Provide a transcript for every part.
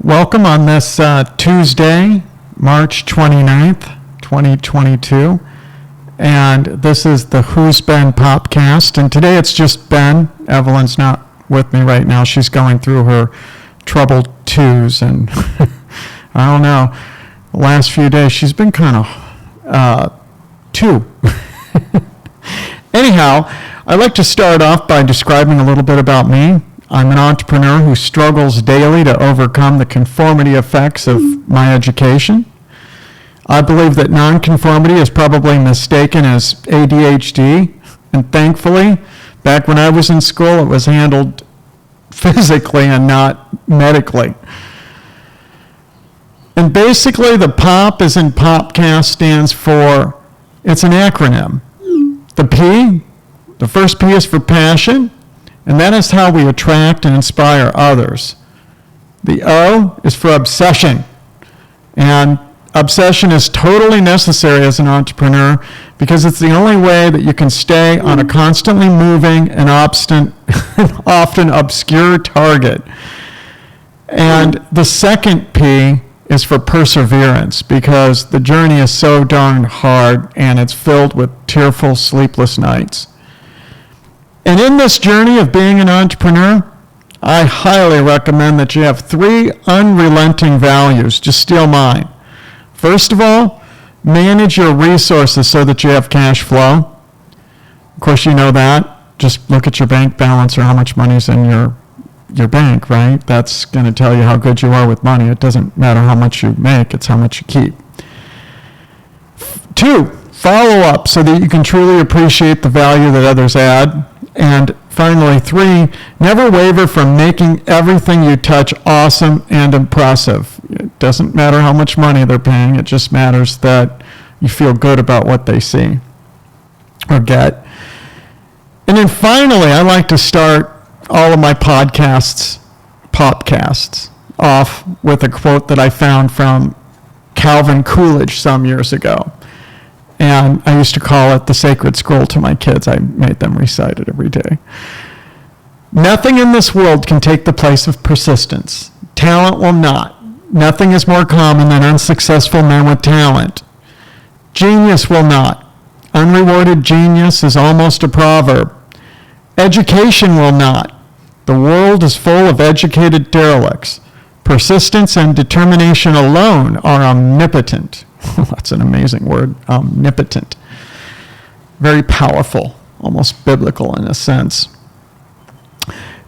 Welcome on this Tuesday, March 29th, 2022. And this is the Who's Ben Popcast. And today it's just Ben. Evelyn's not with me right now. She's going through her troubled twos. And I don't know, the last few days she's been kind of two. Anyhow, I'd like to start off by describing a little bit about me. I'm an entrepreneur who struggles daily to overcome the conformity effects of my education. I believe that nonconformity is probably mistaken as ADHD, and thankfully, back when I was in school, it was handled physically and not medically. And basically, the POP is in Popcast stands for, it's an acronym. The P, the first P is for passion, and that is how we attract and inspire others. The O is for obsession, and obsession is totally necessary as an entrepreneur because it's the only way that you can stay on a constantly moving and often obscure target. And the second P is for perseverance because the journey is so darn hard and it's filled with tearful, sleepless nights. And in this journey of being an entrepreneur, I highly recommend that you have 3 unrelenting values. Just steal mine. First of all, manage your resources so that you have cash flow. Of course, you know that. Just look at your bank balance or how much money's in your bank, right? That's going to tell you how good you are with money. It doesn't matter how much you make, it's how much you keep. 2, follow up so that you can truly appreciate the value that others add. And finally, 3, never waver from making everything you touch awesome and impressive. It doesn't matter how much money they're paying, it just matters that you feel good about what they see or get. And then finally, I like to start all of my popcasts off with a quote that I found from Calvin Coolidge some years ago. And I used to call it the sacred scroll to my kids. I made them recite it every day. Nothing in this world can take the place of persistence. Talent will not. Nothing is more common than unsuccessful men with talent. Genius will not. Unrewarded genius is almost a proverb. Education will not. The world is full of educated derelicts. Persistence and determination alone are omnipotent. That's an amazing word, omnipotent. Very powerful, almost biblical in a sense.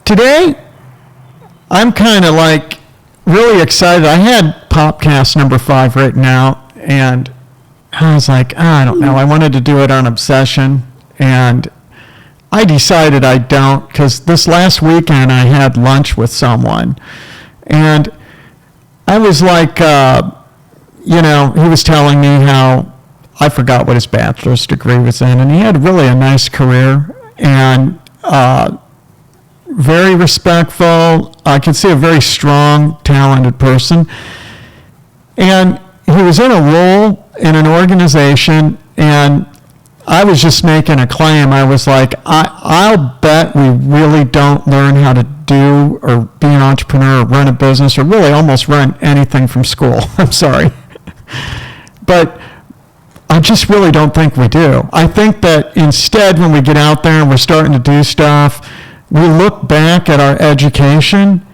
Today, I'm kind of like really excited. I had Popcast number 5 written out, and I was like, I don't know. I wanted to do it on obsession, and I decided I don't because this last weekend I had lunch with someone, and I was like, he was telling me how, I forgot what his bachelor's degree was in, and he had really a nice career, and very respectful. I could see a very strong, talented person. And he was in a role in an organization, and I was just making a claim. I was like, I'll bet we really don't learn how to do or be an entrepreneur or run a business or really almost run anything from school. I'm sorry. But I just really don't think we do. I think that instead when we get out there and we're starting to do stuff, we look back at our education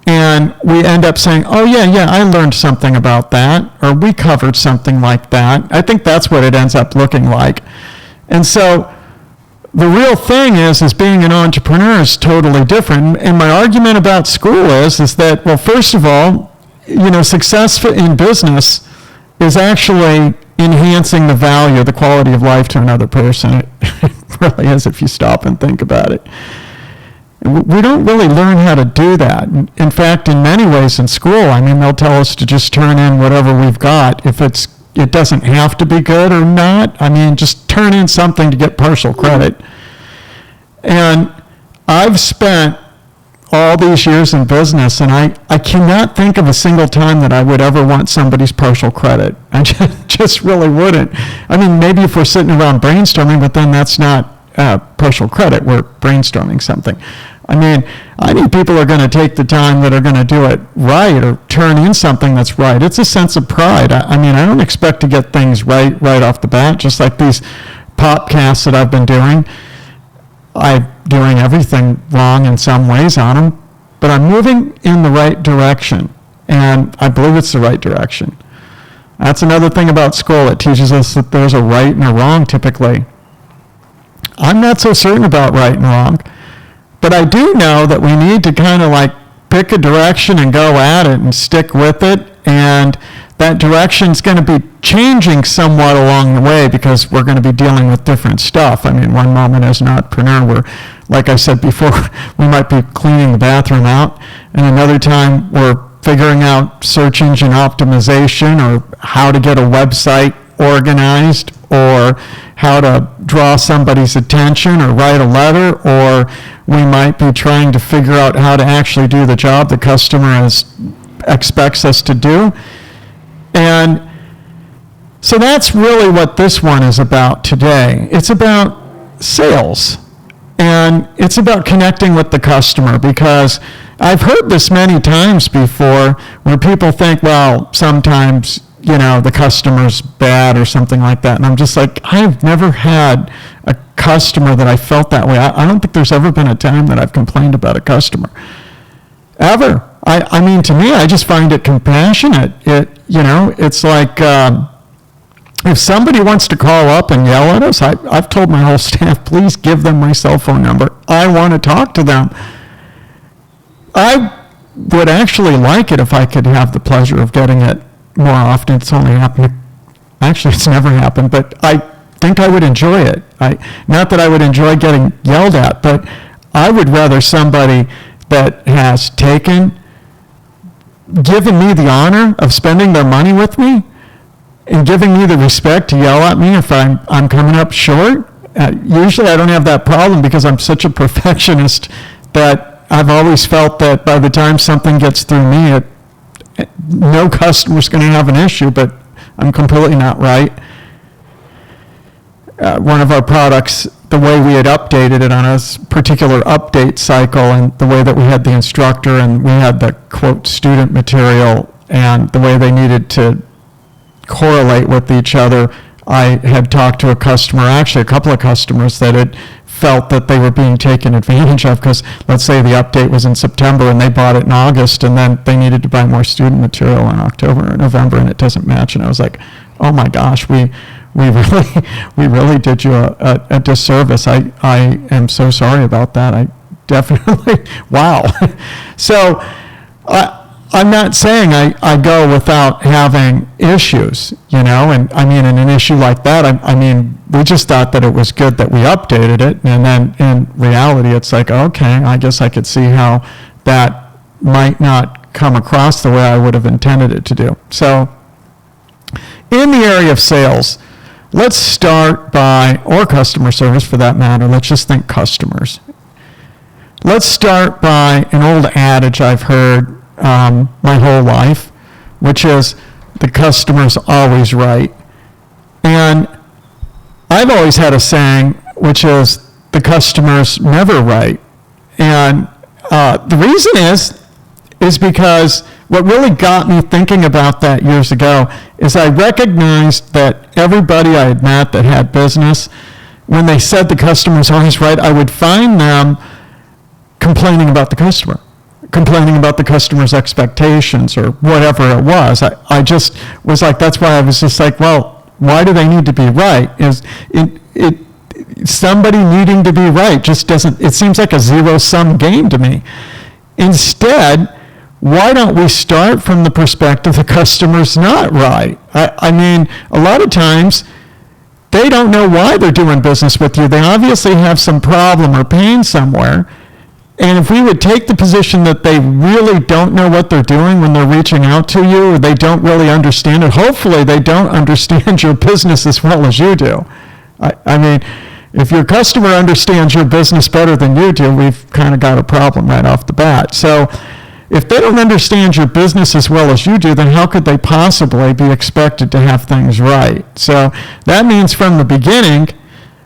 and we end up saying, oh yeah, I learned something about that, or we covered something like that. I think that's what it ends up looking like. And so the real thing is being an entrepreneur is totally different. And my argument about school is that, well, first of all, success in business is actually enhancing the value, the quality of life to another person. It really is if you stop and think about it. We don't really learn how to do that. In fact, in many ways in school, they'll tell us to just turn in whatever we've got. If it doesn't have to be good or not, just turn in something to get partial credit. And I've spent all these years in business, and I cannot think of a single time that I would ever want somebody's partial credit. I just really wouldn't. Maybe if we're sitting around brainstorming, but then that's not partial credit. We're brainstorming something. I mean, I need people who are going to take the time that are going to do it right or turn in something that's right. It's a sense of pride. I mean, I don't expect to get things right off the bat, just like these podcasts that I've been doing. I'm doing everything wrong in some ways on them, but I'm moving in the right direction, and I believe it's the right direction. That's another thing about school. It teaches us that there's a right and a wrong typically. I'm not so certain about right and wrong, but I do know that we need to kind of like pick a direction and go at it and stick with it, and that direction's going to be changing somewhat along the way because we're going to be dealing with different stuff. I mean, one moment as an entrepreneur, we're, like I said before, we might be cleaning the bathroom out, and another time we're figuring out search engine optimization or how to get a website organized or how to draw somebody's attention or write a letter, or we might be trying to figure out how to actually do the job the customer expects us to do. And so that's really what this one is about today. It's about sales, and it's about connecting with the customer, because I've heard this many times before where people think, well, sometimes, you know, the customer's bad or something like that. And I'm just like, I've never had a customer that I felt that way. I don't think there's ever been a time that I've complained about a customer. Ever. I mean, to me, I just find it compassionate. It's like if somebody wants to call up and yell at us, I've told my whole staff, please give them my cell phone number. I want to talk to them. I would actually like it if I could have the pleasure of getting it more often. It's only happened. Actually, it's never happened, but I think I would enjoy it. Not that I would enjoy getting yelled at, but I would rather somebody that has given me the honor of spending their money with me and giving me the respect to yell at me if I'm coming up short. Usually I don't have that problem because I'm such a perfectionist that I've always felt that by the time something gets through me, no customer's going to have an issue, but I'm completely not right. One of our products, the way we had updated it on a particular update cycle, and the way that we had the instructor and we had the quote student material and the way they needed to correlate with each other, I had talked to a customer, actually a couple of customers, that had felt that they were being taken advantage of because, let's say, the update was in September and they bought it in August, and then they needed to buy more student material in October or November, and it doesn't match. And I was like, oh my gosh, we really did you a disservice. I am so sorry about that. I definitely, wow. So I'm not saying I go without having issues, and I mean, in an issue like that, I mean, we just thought that it was good that we updated it, and then in reality, it's like, okay, I guess I could see how that might not come across the way I would have intended it to do. So in the area of sales, let's start by, or customer service for that matter, let's just think customers. Let's start by an old adage I've heard my whole life, which is the customer's always right. And I've always had a saying, which is the customer's never right. And the reason is because what really got me thinking about that years ago is I recognized that everybody I had met that had business, when they said the customer's always right, I would find them complaining about the customer, complaining about the customer's expectations or whatever it was. I just was like, that's why I was just like, well, why do they need to be right? Somebody needing to be right just doesn't, it seems like a zero-sum game to me. Instead, why don't we start from the perspective the customer's not right? I mean, a lot of times, they don't know why they're doing business with you. They obviously have some problem or pain somewhere. And if we would take the position that they really don't know what they're doing when they're reaching out to you, or they don't really understand it, hopefully they don't understand your business as well as you do. I mean, if your customer understands your business better than you do, we've kind of got a problem right off the bat. So if they don't understand your business as well as you do, then how could they possibly be expected to have things right? So that means from the beginning,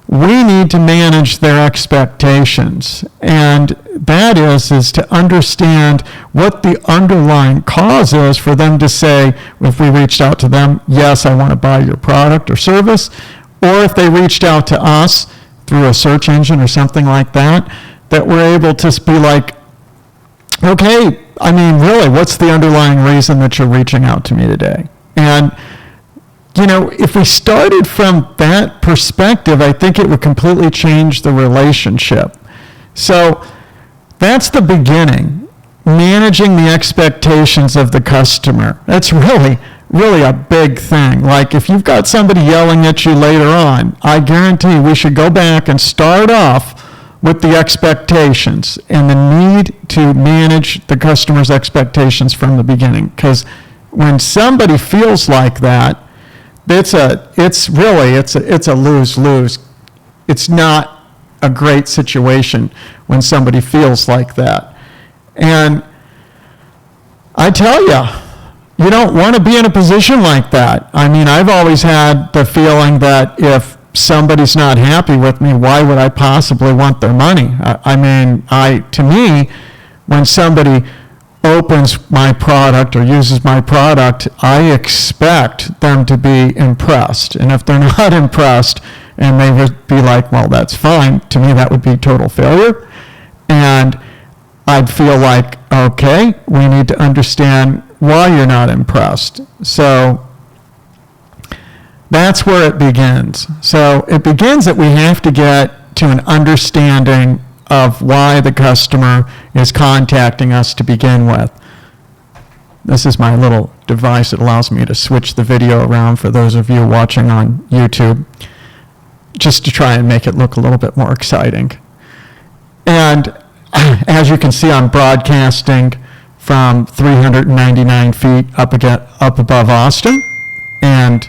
we need to manage their expectations. And that is to understand what the underlying cause is for them to say, if we reached out to them, yes, I want to buy your product or service, or if they reached out to us through a search engine or something like that, that we're able to be like, okay, I mean, really, what's the underlying reason that you're reaching out to me today? And if we started from that perspective, I think it would completely change the relationship. So that's the beginning, managing the expectations of the customer. That's really, really a big thing. Like if you've got somebody yelling at you later on, I guarantee we should go back and start off with the expectations and the need to manage the customer's expectations from the beginning. Because when somebody feels like that, it's a lose-lose. It's not a great situation when somebody feels like that. And I tell you, you don't want to be in a position like that. I mean, I've always had the feeling that if somebody's not happy with me, why would I possibly want their money? To me, when somebody opens my product or uses my product, I expect them to be impressed. And if they're not impressed and they would be like, well, that's fine, to me that would be total failure. And I'd feel like, okay, we need to understand why you're not impressed. So that's where it begins. So it begins that we have to get to an understanding of why the customer is contacting us to begin with. This is my little device that allows me to switch the video around for those of you watching on YouTube, just to try and make it look a little bit more exciting. And as you can see, I'm broadcasting from 399 feet up above Austin, and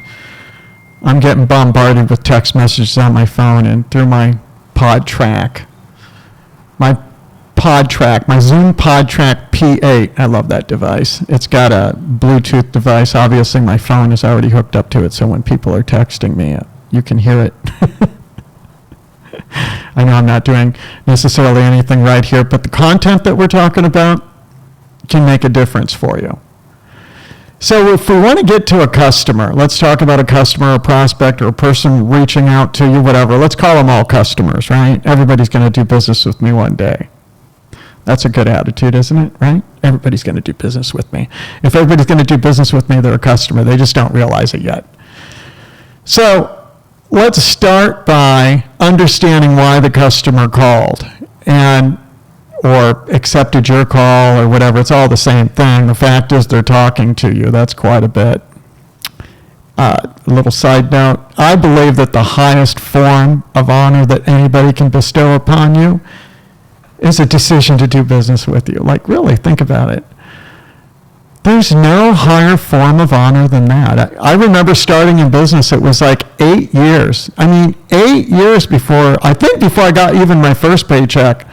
I'm getting bombarded with text messages on my phone and through my PodTrack. My Zoom PodTrack P8. I love that device. It's got a Bluetooth device. Obviously, my phone is already hooked up to it, so when people are texting me, you can hear it. I know I'm not doing necessarily anything right here, but the content that we're talking about can make a difference for you. So if we want to get to a customer, let's talk about a customer, a prospect, or a person reaching out to you, whatever. Let's call them all customers, right? Everybody's going to do business with me one day. That's a good attitude, isn't it, right? Everybody's going to do business with me. If everybody's going to do business with me, they're a customer. They just don't realize it yet. So let's start by understanding why the customer called or accepted your call or whatever. It's all the same thing. The fact is they're talking to you. That's quite a bit. A little side note, I believe that the highest form of honor that anybody can bestow upon you is a decision to do business with you. Like, really, think about it. There's no higher form of honor than that. I remember starting in business, it was like 8 years. 8 years before I got even my first paycheck.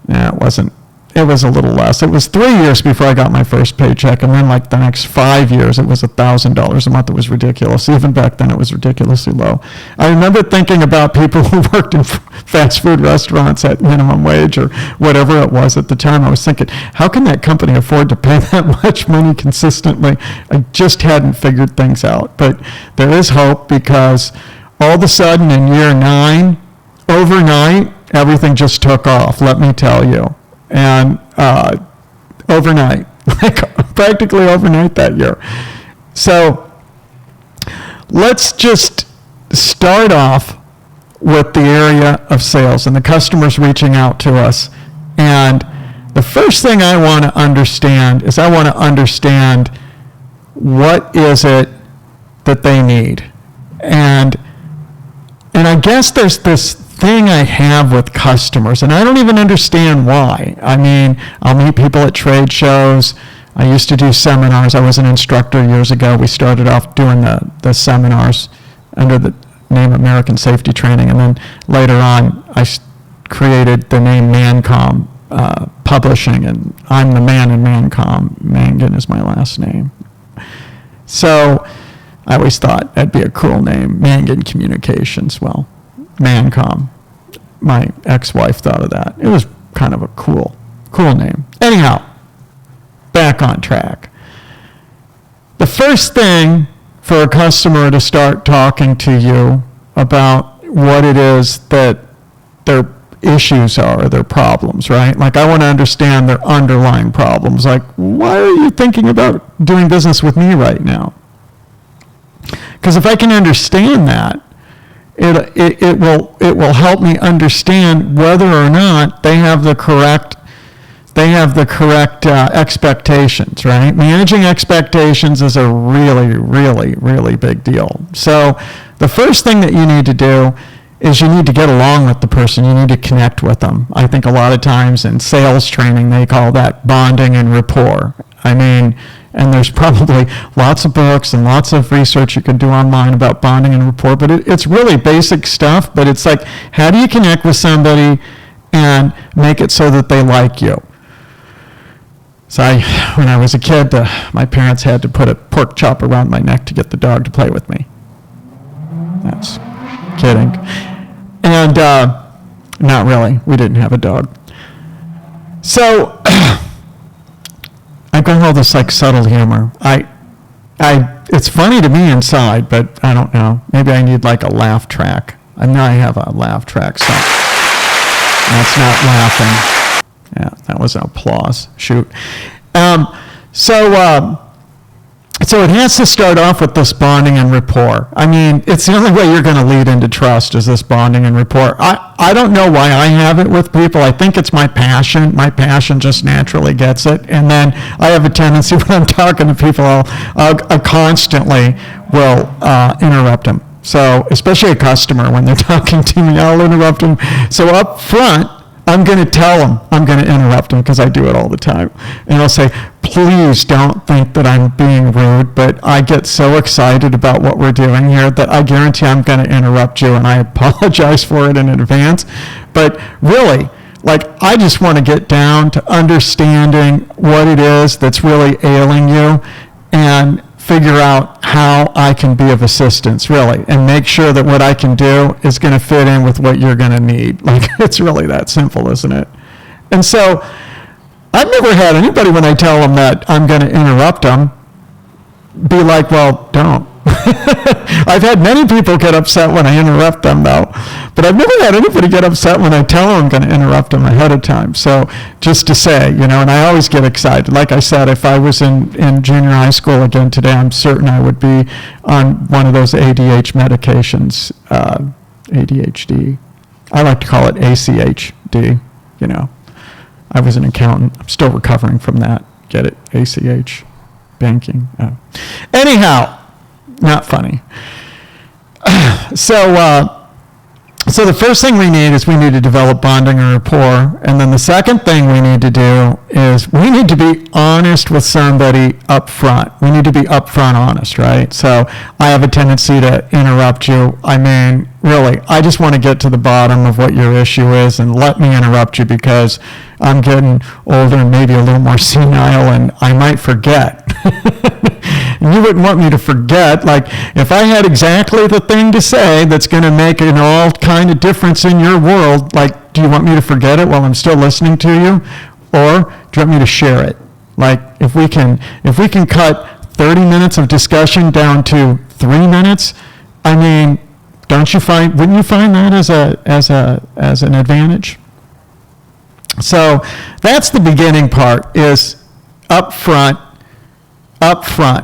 Yeah, it was a little less. It was 3 years before I got my first paycheck, and then like the next 5 years, it was $1,000 a month. It was ridiculous. Even back then, it was ridiculously low. I remember thinking about people who worked in fast food restaurants at minimum wage or whatever it was at the time. I was thinking, how can that company afford to pay that much money consistently? I just hadn't figured things out. But there is hope, because all of a sudden in year 9, overnight, everything just took off, let me tell you. And overnight, like practically overnight that year. So let's just start off with the area of sales and the customers reaching out to us. And the first thing I want to understand is what is it that they need. And I guess there's this thing I have with customers, and I don't even understand why. I'll meet people at trade shows. I used to do seminars. I was an instructor years ago. We started off doing the seminars under the name American Safety Training, and then later on I created the name Mancom Publishing, and I'm the man in Mancom. Mangan is my last name. So I always thought that'd be a cool name, Mangan Communications. Well, Mancom. My ex-wife thought of that. It was kind of a cool name. Anyhow, back on track. The first thing for a customer to start talking to you about what it is that their issues are, their problems, right? Like, I want to understand their underlying problems. Like, why are you thinking about doing business with me right now? Because if I can understand that, it will help me understand whether or not they have the correct expectations, right? Managing expectations is a really, really, really big deal. So the first thing that you need to do is you need to get along with the person. You need to connect with them. I think a lot of times in sales training, they call that bonding and rapport. I mean, and there's probably lots of books and lots of research you can do online about bonding and rapport, but it's really basic stuff. But it's like, how do you connect with somebody and make it so that they like you? So when I was a kid, my parents had to put a pork chop around my neck to get the dog to play with me. That's kidding. And not really. We didn't have a dog. So I got all this like subtle humor. It's funny to me inside, but I don't know. Maybe I need like a laugh track. I know I have a laugh track, so that's not laughing. Yeah, that was an applause. Shoot. So it has to start off with this bonding and rapport. I mean, it's the only way you're going to lead into trust is this bonding and rapport. I don't know why I have it with people. I think it's my passion. My passion just naturally gets it. And then I have a tendency when I'm talking to people, I constantly will interrupt them. So especially a customer, when they're talking to me, I'll interrupt them. So up front, I'm going to tell them I'm going to interrupt them because I do it all the time. And I'll say, please don't think that I'm being rude, but I get so excited about what we're doing here that I guarantee I'm going to interrupt you, and I apologize for it in advance. But really, like, I just want to get down to understanding what it is that's really ailing you and figure out how I can be of assistance, really, and make sure that what I can do is going to fit in with what you're going to need. Like, it's really that simple, isn't it? And so I've never had anybody, when I tell them that I'm going to interrupt them, be like, well, don't. I've had many people get upset when I interrupt them, though. But I've never had anybody get upset when I tell them I'm going to interrupt them ahead of time. So just to say, and I always get excited. Like I said, if I was in junior high school again today, I'm certain I would be on one of those ADHD medications, ADHD. I like to call it ACHD, I was an accountant. I'm still recovering from that. Get it? ACH. Banking. Anyhow, not funny. So the first thing we need is we need to develop bonding and rapport. And then the second thing we need to do is we need to be honest with somebody up front. We need to be upfront honest, right? So I have a tendency to interrupt you. I mean, really, I just want to get to the bottom of what your issue is and let me interrupt you because I'm getting older and maybe a little more senile and I might forget. And you wouldn't want me to forget. Like, if I had exactly the thing to say that's going to make an all kind of difference in your world, like, do you want me to forget it while I'm still listening to you? Or do you want me to share it? Like, if we can cut 30 minutes of discussion down to 3 minutes, I mean, wouldn't you find that as an advantage? So that's the beginning part, is up front,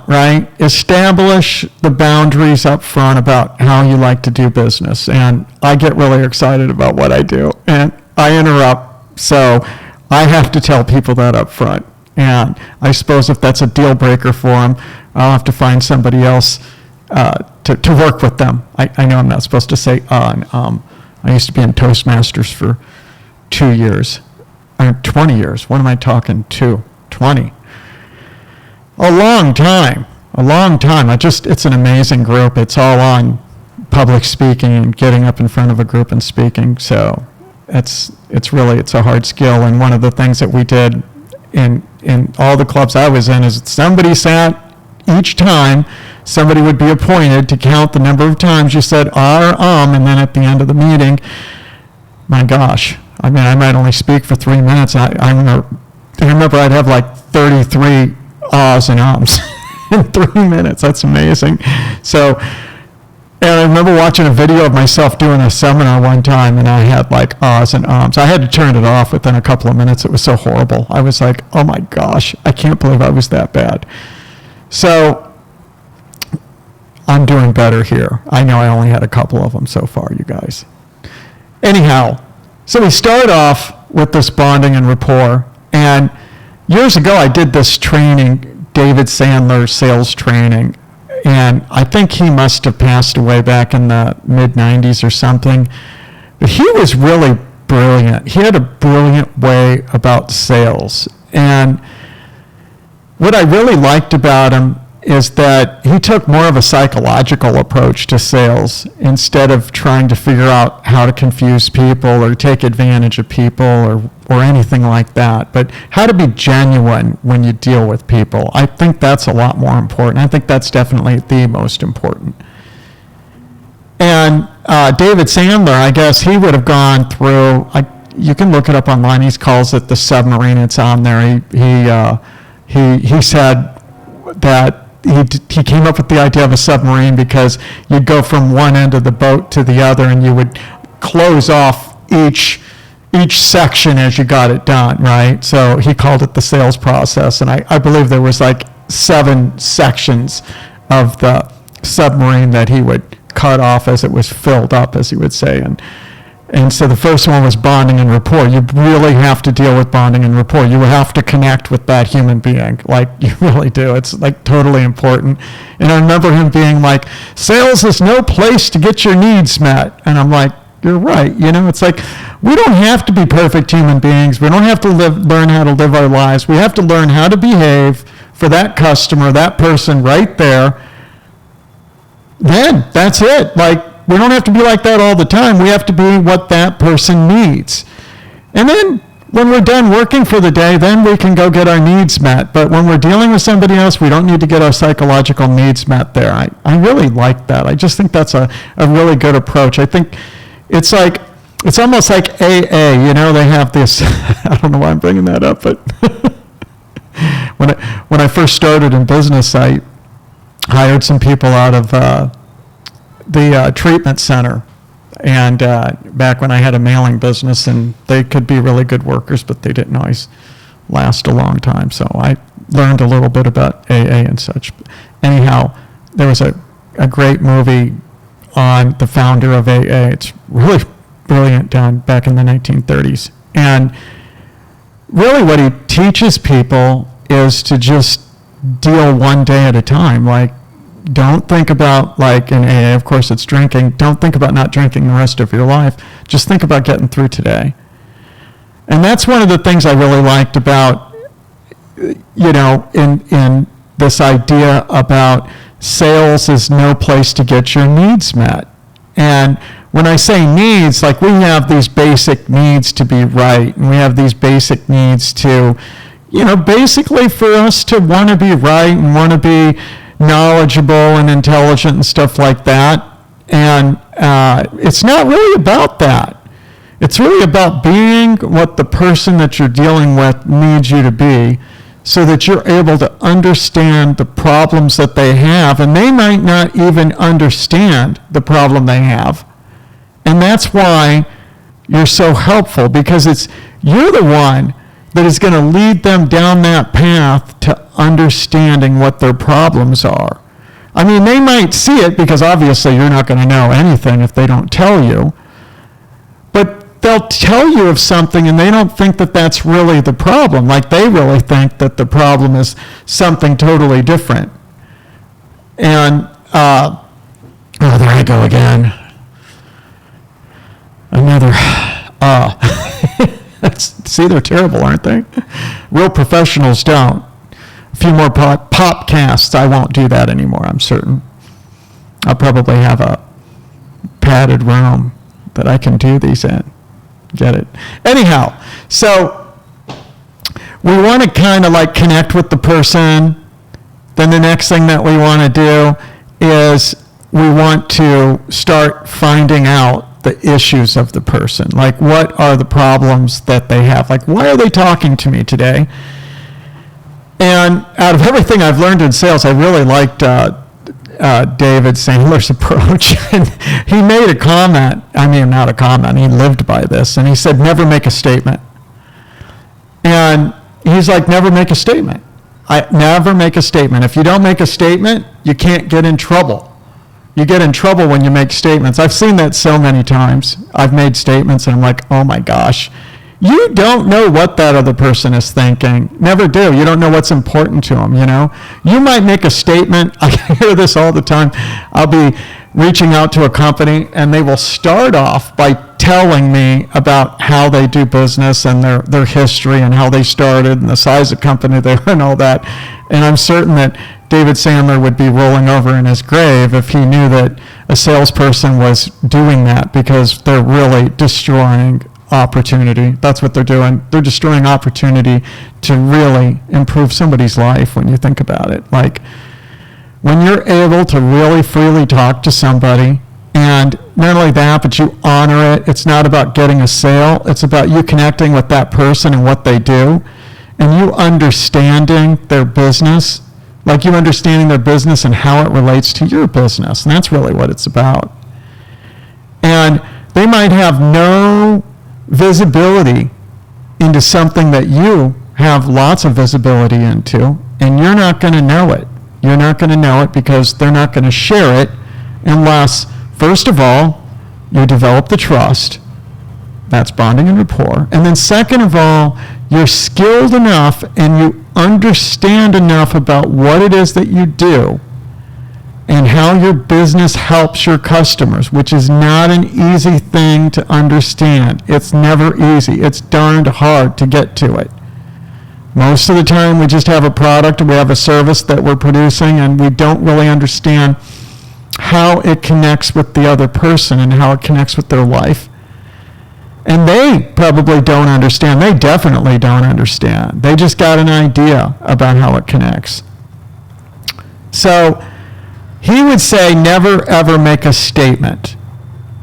right? Establish the boundaries up front about how you like to do business. And I get really excited about what I do. And I interrupt, so I have to tell people that up front. And I suppose if that's a deal breaker for them, I'll have to find somebody else to work with them. I know I'm not supposed to say and I used to be in Toastmasters for 2 years. 20 years. What am I talking to? 20. A long time. It's an amazing group. It's all on public speaking and getting up in front of a group and speaking. So it's a hard skill. And one of the things that we did in all the clubs I was in is somebody sat each time somebody would be appointed to count the number of times you said or and then at the end of the meeting, my gosh, I mean, I might only speak for 3 minutes. I remember I'd have like 33 ahs and ums in 3 minutes. That's amazing. So, and I remember watching a video of myself doing a seminar one time, and I had like ahs and ums. I had to turn it off within a couple of minutes. It was so horrible. I was like, oh my gosh, I can't believe I was that bad. So I'm doing better here. I know I only had a couple of them so far, you guys. Anyhow, so we start off with this bonding and rapport. And years ago, I did this training, David Sandler sales training. And I think he must have passed away back in the mid-90s or something. But he was really brilliant. He had a brilliant way about sales. And what I really liked about him is that he took more of a psychological approach to sales instead of trying to figure out how to confuse people or take advantage of people or anything like that, but how to be genuine when you deal with people. I think that's a lot more important. I think that's definitely the most important. And David Sandler, I guess he would have gone through, you can look it up online, he calls it the submarine, it's on there. He said that he came up with the idea of a submarine because you'd go from one end of the boat to the other and you would close off each section as you got it done, right? So he called it the sales process, and I believe there was like 7 sections of the submarine that he would cut off as it was filled up, as he would say. And so the first one was bonding and rapport. You really have to deal with bonding and rapport. You have to connect with that human being, like you really do. It's like totally important. And I remember him being like, sales is no place to get your needs met. And I'm like, you're right. You know, it's like we don't have to be perfect human beings. We don't have to learn how to live our lives. We have to learn how to behave for that customer, that person right there. Then that's it. Like, we don't have to be like that all the time. We have to be what that person needs. And then when we're done working for the day, then we can go get our needs met. But when we're dealing with somebody else, we don't need to get our psychological needs met there. I really like that. I just think that's a really good approach. I think it's almost like AA. You know, they have this, I don't know why I'm bringing that up, but when I first started in business, I hired some people out of the treatment center, and back when I had a mailing business, and they could be really good workers, but they didn't always last a long time. So I learned a little bit about AA and such. Anyhow, there was a great movie on the founder of AA. It's really brilliant, done back in the 1930s. And really what he teaches people is to just deal one day at a time. Like, don't think about, like in AA, of course it's drinking, don't think about not drinking the rest of your life. Just think about getting through today. And that's one of the things I really liked about, you know, in this idea about sales is no place to get your needs met. And when I say needs, like we have these basic needs to be right, and we have these basic needs to, you know, basically for us to want to be right and want to be knowledgeable and intelligent and stuff like that. And it's not really about that. It's really about being what the person that you're dealing with needs you to be, so that you're able to understand the problems that they have, and they might not even understand the problem they have. And that's why you're so helpful, because you're the one that is going to lead them down that path to understanding what their problems are. I mean, they might see it, because obviously you're not going to know anything if they don't tell you, but they'll tell you of something and they don't think that that's really the problem. Like, they really think that the problem is something totally different. And, oh, there I go again. Another, see, they're terrible, aren't they? Real professionals don't. A few more popcasts, I won't do that anymore, I'm certain. I'll probably have a padded room that I can do these in. Get it? Anyhow, so we want to kind of like connect with the person, then the next thing that we want to do is we want to start finding out the issues of the person. Like, what are the problems that they have? Like, why are they talking to me today? And out of everything I've learned in sales, I really liked David Sandler's approach. And he made a comment, not a comment, he lived by this, and he said, never make a statement. And he's like, never make a statement. Never make a statement. If you don't make a statement, you can't get in trouble. You get in trouble when you make statements. I've seen that so many times. I've made statements and I'm like, oh my gosh. You don't know what that other person is thinking. Never do. You don't know what's important to them, You might make a statement. I hear this all the time. I'll be reaching out to a company and they will start off by telling me about how they do business and their history and how they started and the size of company they are and all that. And I'm certain that David Sandler would be rolling over in his grave if he knew that a salesperson was doing that, because they're really destroying opportunity. That's what they're doing. They're destroying opportunity to really improve somebody's life when you think about it. Like, when you're able to really freely talk to somebody, and not only that, but you honor it. It's not about getting a sale. It's about you connecting with that person and what they do, and you understanding their business, like you understanding their business and how it relates to your business. And that's really what it's about. And they might have no visibility into something that you have lots of visibility into, and you're not going to know it. You're not going to know it because they're not going to share it unless, first of all, you develop the trust. That's bonding and rapport. And then second of all, you're skilled enough and you understand enough about what it is that you do and how your business helps your customers, which is not an easy thing to understand. It's never easy. It's darned hard to get to it. Most of the time we just have a product, we have a service that we're producing, and we don't really understand how it connects with the other person and how it connects with their life. And they probably don't understand. They definitely don't understand. They just got an idea about how it connects. So he would say never ever make a statement.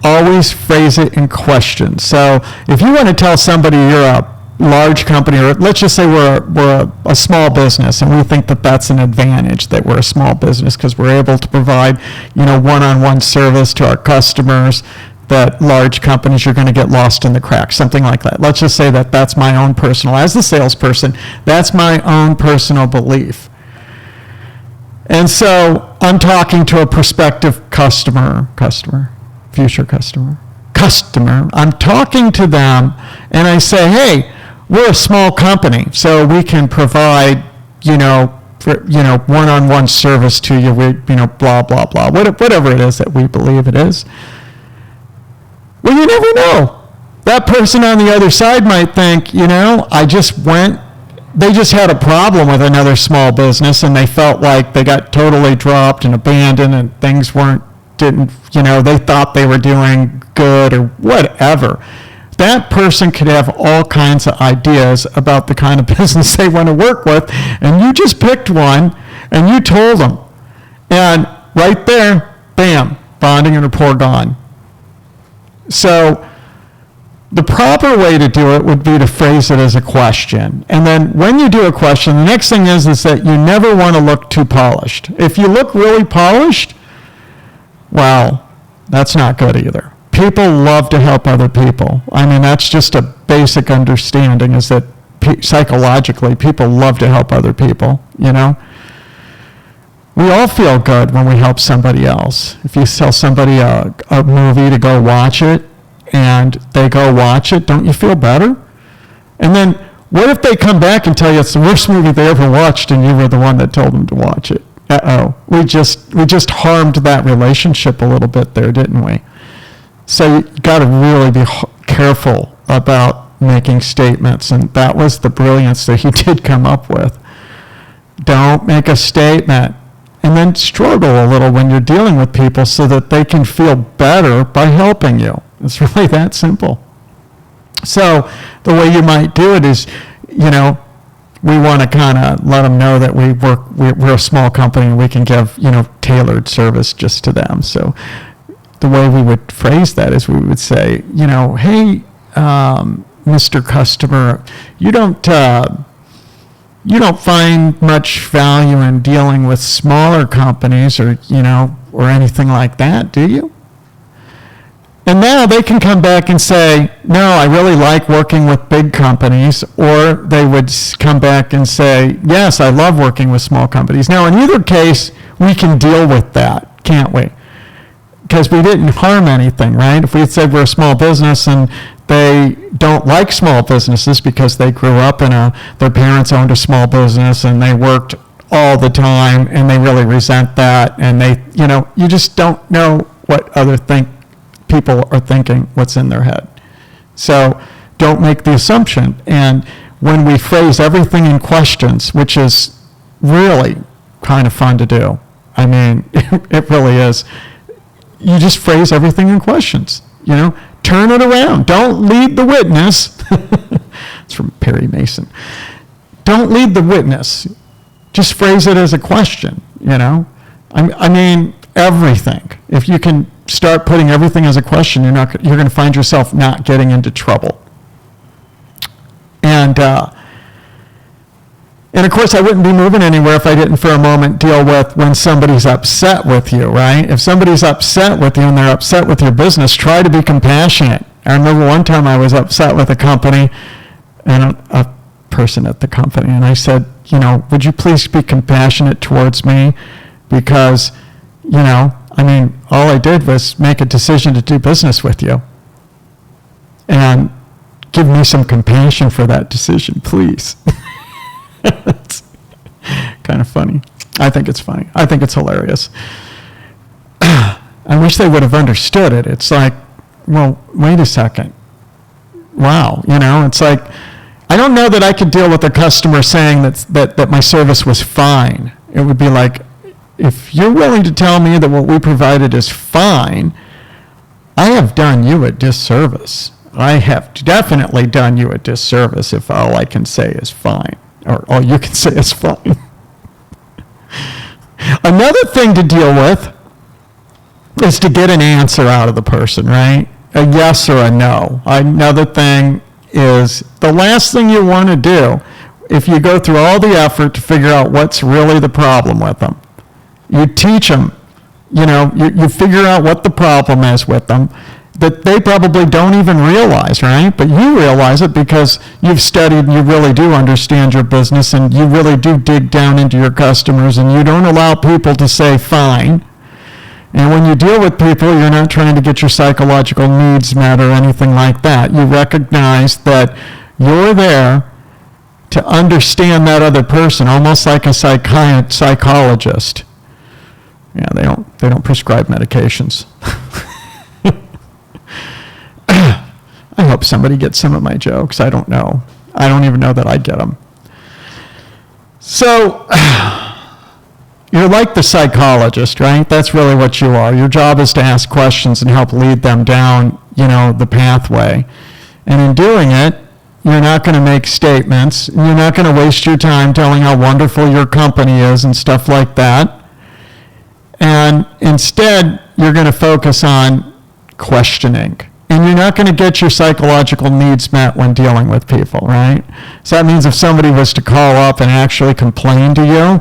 Always phrase it in questions. So if you want to tell somebody you're a large company, or let's just say we're a small business, and we think that that's an advantage, that we're a small business because we're able to provide, one-on-one service to our customers, that large companies are going to get lost in the cracks, something like that. Let's just say that that's my own personal, as the salesperson, that's my own personal belief. And so I'm talking to a prospective future customer. I'm talking to them and I say, hey, we're a small company, so we can provide, one-on-one service to you, blah, blah, blah, whatever it is that we believe it is. Well, you never know. That person on the other side might think, they just had a problem with another small business and they felt like they got totally dropped and abandoned and things they thought they were doing good or whatever. That person could have all kinds of ideas about the kind of business they want to work with, and you just picked one and you told them. And right there, bam, bonding and rapport gone. So the proper way to do it would be to phrase it as a question. And then when you do a question, the next thing is that you never want to look too polished. If you look really polished, well, that's not good either. People love to help other people. That's just a basic understanding, is that psychologically people love to help other people, We all feel good when we help somebody else. If you tell somebody a movie to go watch it, and they go watch it, don't you feel better? And then what if they come back and tell you it's the worst movie they ever watched and you were the one that told them to watch it? We just harmed that relationship a little bit there, didn't we? So you got to really be careful about making statements, and that was the brilliance that he did come up with. Don't make a statement and then struggle a little when you're dealing with people so that they can feel better by helping you. It's really that simple. So the way you might do it is, we want to kind of let them know that we're a small company and we can give, tailored service just to them. So the way we would phrase that is we would say, hey, Mr. Customer, you don't find much value in dealing with smaller companies or anything like that, do you? And now they can come back and say, no, I really like working with big companies, or they would come back and say, yes, I love working with small companies. Now, in either case, we can deal with that, can't we? Because we didn't harm anything, right? If we had said we're a small business and they don't like small businesses because they grew up in their parents owned a small business and they worked all the time and they really resent that, and they, you just don't know what other people are thinking, what's in their head. So don't make the assumption. And when we phrase everything in questions, which is really kind of fun to do, I mean, it really is, you just phrase everything in questions, turn it around. Don't lead the witness. It's from Perry Mason. Don't lead the witness. Just phrase it as a question, I mean, everything. If you can start putting everything as a question, you're going to find yourself not getting into trouble. And of course, I wouldn't be moving anywhere if I didn't for a moment deal with when somebody's upset with you, right? If somebody's upset with you and they're upset with your business, try to be compassionate. I remember one time I was upset with a company and a person at the company, and I said, would you please be compassionate towards me? Because, all I did was make a decision to do business with you. And give me some compassion for that decision, please. It's kind of funny. I think it's funny. I think it's hilarious. I wish they would have understood it. It's like, well, wait a second. Wow. It's like, I don't know that I could deal with a customer saying that my service was fine. It would be like, if you're willing to tell me that what we provided is fine, I have done you a disservice. I have definitely done you a disservice if all I can say is fine, or all you can say is fine. Another thing to deal with is to get an answer out of the person, right? A yes or a no. Another thing is the last thing you want to do if you go through all the effort to figure out what's really the problem with them. You teach them, you figure out what the problem is with them that they probably don't even realize, right? But you realize it because you've studied and you really do understand your business and you really do dig down into your customers and you don't allow people to say fine. And when you deal with people, you're not trying to get your psychological needs met or anything like that. You recognize that you're there to understand that other person, almost like a psychologist. Yeah, they don't prescribe medications. I hope somebody gets some of my jokes. I don't know. I don't even know that I get them. So, you're like the psychologist, right? That's really what you are. Your job is to ask questions and help lead them down, the pathway. And in doing it, you're not going to make statements. You're not going to waste your time telling how wonderful your company is and stuff like that. And instead, you're going to focus on questioning. And you're not going to get your psychological needs met when dealing with people, right? So that means if somebody was to call up and actually complain to you,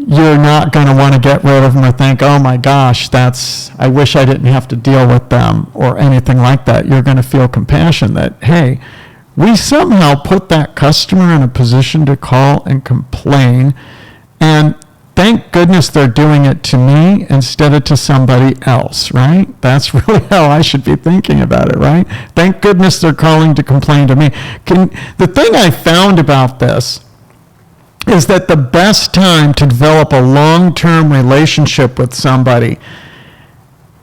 you're not going to want to get rid of them or think, oh my gosh, I wish I didn't have to deal with them or anything like that. You're going to feel compassion that, hey, we somehow put that customer in a position to call and complain, and thank goodness they're doing it to me instead of to somebody else, right? That's really how I should be thinking about it, right? Thank goodness they're calling to complain to me. The thing I found about this is that the best time to develop a long-term relationship with somebody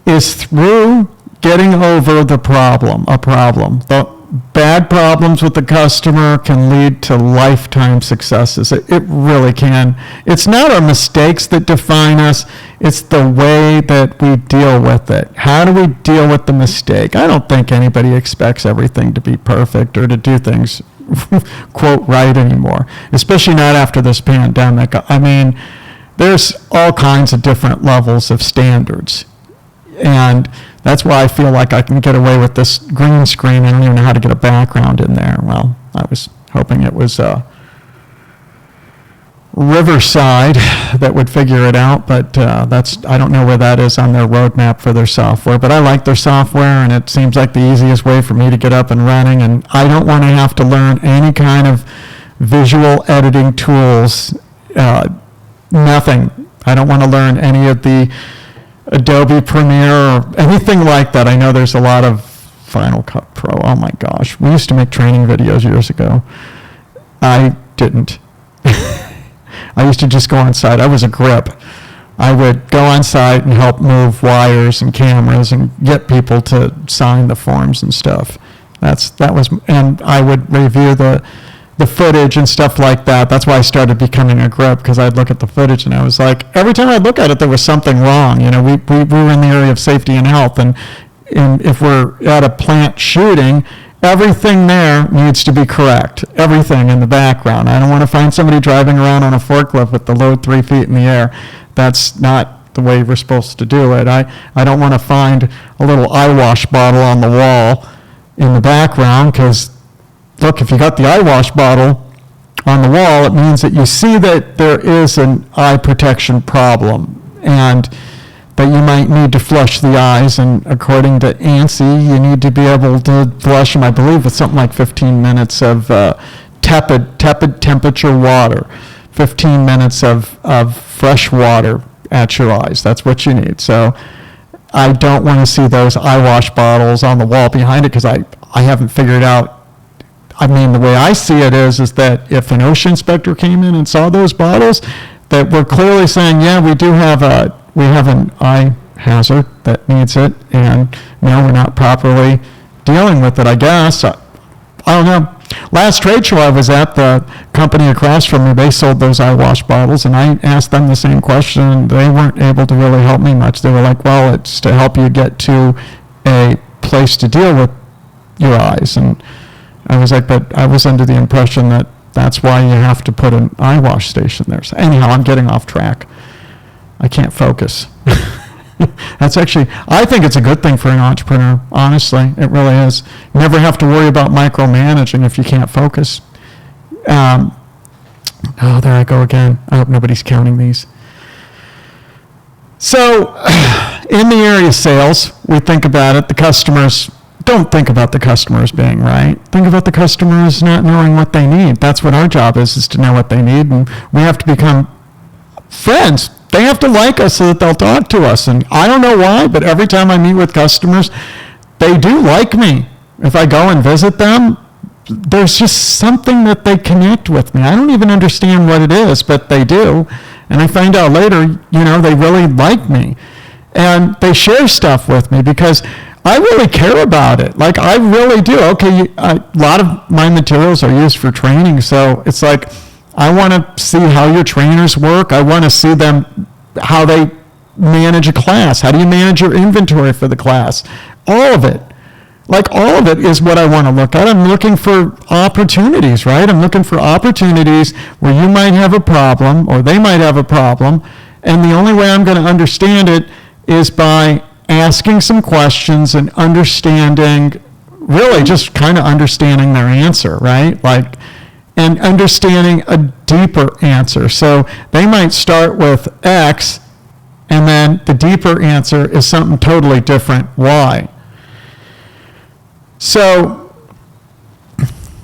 is through getting over a problem. The bad problems with the customer can lead to lifetime successes. It really can. It's not our mistakes that define us. It's the way that we deal with it. How do we deal with the mistake? I don't think anybody expects everything to be perfect or to do things quote right anymore, especially not after this pandemic. I mean, there's all kinds of different levels of standards. And that's why I feel like I can get away with this green screen. I don't even know how to get a background in there. Well, I was hoping it was Riverside that would figure it out, but I don't know where that is on their roadmap for their software. But I like their software, and it seems like the easiest way for me to get up and running. And I don't want to have to learn any kind of visual editing tools. Nothing. I don't want to learn any of the Adobe Premiere or anything like that. I know there's a lot of Final Cut Pro. Oh my gosh. We used to make training videos years ago. I didn't. I used to just go on site. I was a grip. I would go on site and help move wires and cameras and get people to sign the forms and stuff. And I would review the footage and stuff like that. That's why I started becoming a grip, because I'd look at the footage and I was like, every time I'd look at it, there was something wrong. You know, we were in the area of safety and health, and if we're at a plant shooting, everything there needs to be correct. Everything in the background. I don't want to find somebody driving around on a forklift with the load 3 feet in the air. That's not the way we're supposed to do it. I don't want to find a little eye wash bottle on the wall in the background, because look, if you got the eye wash bottle on the wall, it means that you see that there is an eye protection problem and that you might need to flush the eyes. And according to ANSI, you need to be able to flush them, I believe, with something like 15 minutes of tepid temperature water, 15 minutes of fresh water at your eyes. That's what you need. So I don't want to see those eye wash bottles on the wall behind it, because I haven't figured out. I mean, the way I see it is that if an OSHA inspector came in and saw those bottles, that we're clearly saying, yeah, we have an eye hazard that needs it, and now we're not properly dealing with it, I guess. I don't know. Last trade show I was at, the company across from me, they sold those eye wash bottles, and I asked them the same question, and they weren't able to really help me much. They were like, well, it's to help you get to a place to deal with your eyes. And I was like, but I was under the impression that that's why you have to put an eye wash station there. So anyhow, I'm getting off track. I can't focus. That's actually, I think it's a good thing for an entrepreneur, honestly. It really is. You never have to worry about micromanaging if you can't focus. Oh, there I go again. I hope nobody's counting these. So in the area of sales, we think about it, the customers. Don't think about the customers being right. Think about the customers not knowing what they need. That's what our job is to know what they need, and we have to become friends. They have to like us so that they'll talk to us. And I don't know why, but every time I meet with customers, they do like me. If I go and visit them, there's just something that they connect with me. I don't even understand what it is, but they do. And I find out later, they really like me. And they share stuff with me because I really care about it. Like, I really do. Okay, a lot of my materials are used for training, so it's like I want to see how your trainers work. I want to see them, how they manage a class. How do you manage your inventory for the class? All of it. Like, all of it is what I want to look at. I'm looking for opportunities, right? I'm looking for opportunities where you might have a problem or they might have a problem, and the only way I'm going to understand it is by asking some questions and understanding, really just kind of understanding their answer, right? Like, and understanding a deeper answer. So they might start with X, and then the deeper answer is something totally different, Y. So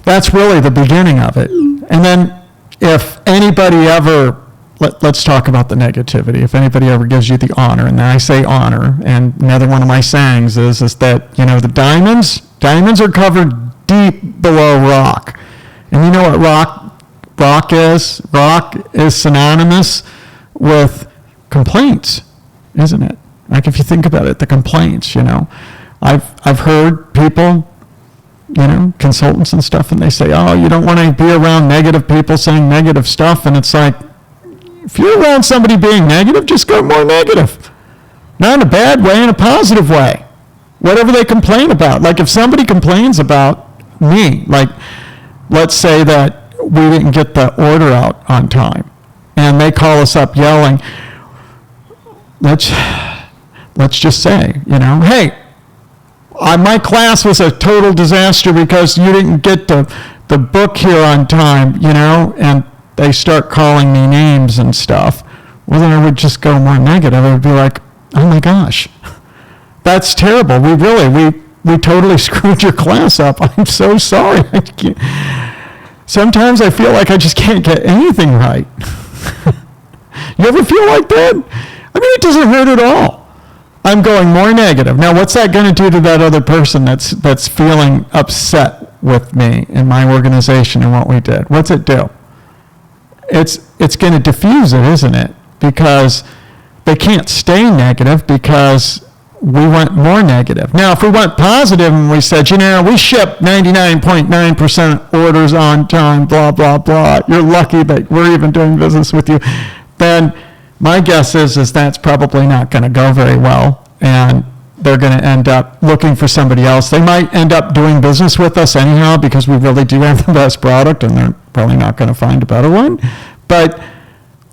that's really the beginning of it. And then if anybody ever, let's talk about the negativity. If anybody ever gives you the honor, and I say honor, and another one of my sayings is that, the diamonds are covered deep below rock. And you know what rock is? Rock is synonymous with complaints, isn't it? Like, if you think about it, the complaints, I've heard people, consultants and stuff, and they say, oh, you don't want to be around negative people saying negative stuff. And it's like, if you're around somebody being negative, just go more negative. Not in a bad way, in a positive way. Whatever they complain about. Like, if somebody complains about me, like let's say that we didn't get the order out on time, and they call us up yelling, let's just say, hey, my class was a total disaster because you didn't get the book here on time, and they start calling me names and stuff. Well, then I would just go more negative. I would be like, oh my gosh, that's terrible. We totally screwed your class up. I'm so sorry. Sometimes I feel like I just can't get anything right. You ever feel like that? I mean, it doesn't hurt at all. I'm going more negative. Now, what's that going to do to that other person that's feeling upset with me and my organization and what we did? What's it do? It's going to diffuse it, isn't it? Because they can't stay negative because we went more negative. Now, if we went positive and we said, we ship 99.9% orders on time, blah, blah, blah, you're lucky that we're even doing business with you, then my guess is that's probably not going to go very well, and they're going to end up looking for somebody else. They might end up doing business with us anyhow because we really do have the best product, and they're probably not going to find a better one. But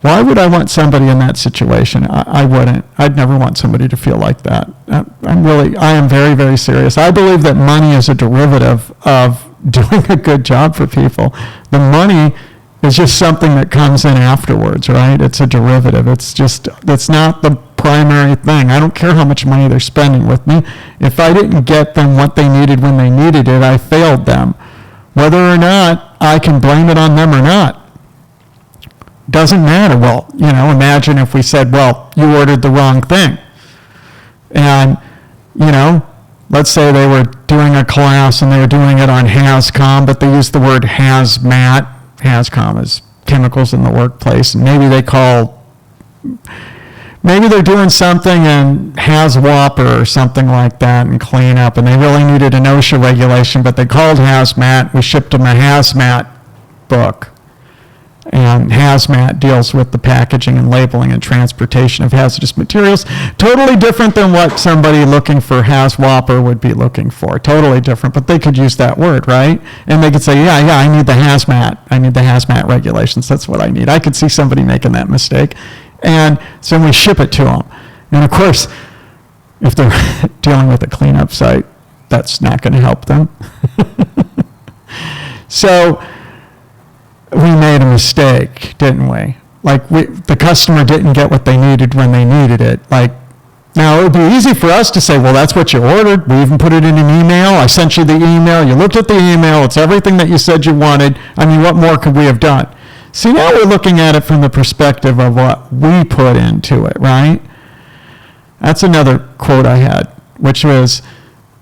why would I want somebody in that situation? I wouldn't. I'd never want somebody to feel like that. I am very, very serious. I believe that money is a derivative of doing a good job for people. The money is just something that comes in afterwards, right? It's a derivative. That's not the primary thing. I don't care how much money they're spending with me. If I didn't get them what they needed when they needed it, I failed them. Whether or not I can blame it on them or not, doesn't matter. Well, imagine if we said, well, you ordered the wrong thing. And, let's say they were doing a class and they were doing it on HAZCOM, but they used the word hazmat. HAZCOM is chemicals in the workplace. And maybe they're doing something in HAZWOPER or something like that and clean up, and they really needed an OSHA regulation, but they called hazmat. We shipped them a hazmat book. And hazmat deals with the packaging and labeling and transportation of hazardous materials. Totally different than what somebody looking for HAZWOPER would be looking for. Totally different, but they could use that word, right? And they could say, yeah, I need the hazmat. I need the hazmat regulations. That's what I need. I could see somebody making that mistake. And so we ship it to them. And of course, if they're dealing with a cleanup site, that's not going to help them. So we made a mistake, didn't we? The customer didn't get what they needed when they needed it. Now it would be easy for us to say, well, that's what you ordered. We even put it in an email. I sent you the email. You looked at the email. It's everything that you said you wanted. I mean, what more could we have done? See, now we're looking at it from the perspective of what we put into it, right? That's another quote I had, which was,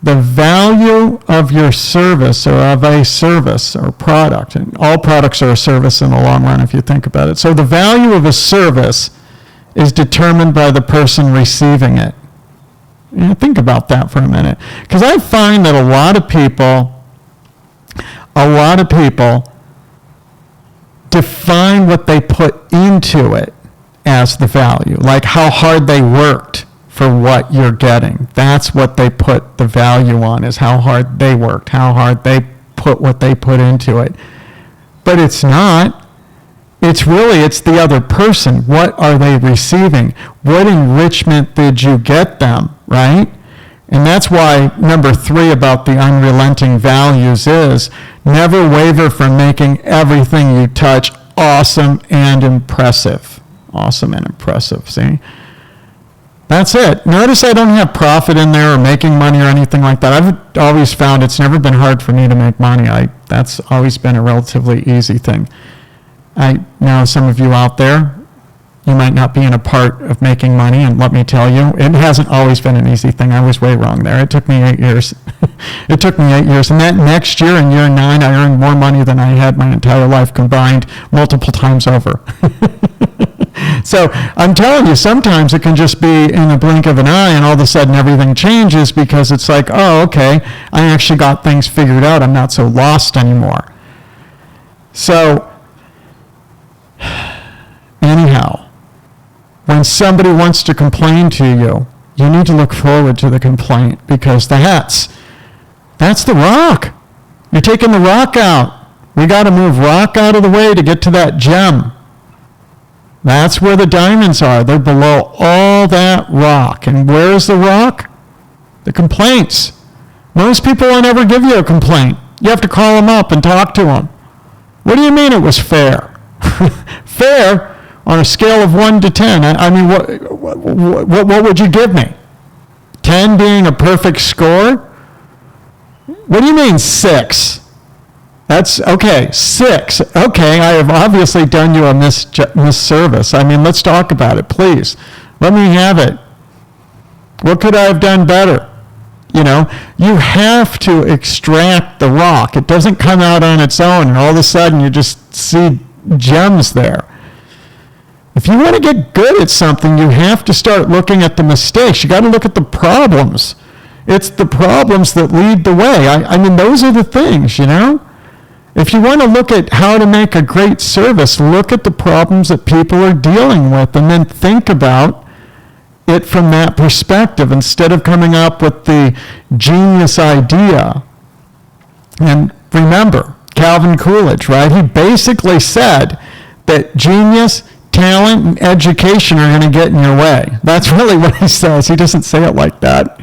the value of your service or of a service or product, and all products are a service in the long run if you think about it. So the value of a service is determined by the person receiving it. Think about that for a minute. Because I find that a lot of people define what they put into it as the value, like how hard they worked for what you're getting. That's what they put the value on, is how hard they worked, how hard they put what they put into it. But it's not. It's the other person. What are they receiving? What enrichment did you get them, right? And that's why number 3 about the unrelenting values is never waver from making everything you touch awesome and impressive. Awesome and impressive, see? That's it. Notice I don't have profit in there or making money or anything like that. I've always found it's never been hard for me to make money. That's always been a relatively easy thing. I know some of you out there, you might not be in a part of making money, and let me tell you, it hasn't always been an easy thing. I was way wrong there. It took me 8 years. It took me 8 years. And that next year, in year 9, I earned more money than I had my entire life combined multiple times over. So I'm telling you, sometimes it can just be in the blink of an eye, and all of a sudden everything changes because it's like, oh, okay, I actually got things figured out. I'm not so lost anymore. So anyhow, when somebody wants to complain to you, you need to look forward to the complaint, because that's the rock. You're taking the rock out. We got to move rock out of the way to get to that gem. That's where the diamonds are. They're below all that rock. And where's the rock? The complaints. Most people will never give you a complaint. You have to call them up and talk to them. What do you mean it was fair? Fair on a scale of 1 to 10. I mean, what would you give me? 10 being a perfect score? What do you mean 6? That's, okay, 6. Okay, I have obviously done you a misservice. I mean, let's talk about it, please. Let me have it. What could I have done better? You know, you have to extract the rock. It doesn't come out on its own, and all of a sudden you just see gems there. If you want to get good at something, you have to start looking at the mistakes. You got to look at the problems. It's the problems that lead the way. I mean, those are the things, you know? If you want to look at how to make a great service, look at the problems that people are dealing with and then think about it from that perspective instead of coming up with the genius idea. And remember, Calvin Coolidge, right? He basically said that genius, talent, and education are going to get in your way. That's really what he says. He doesn't say it like that.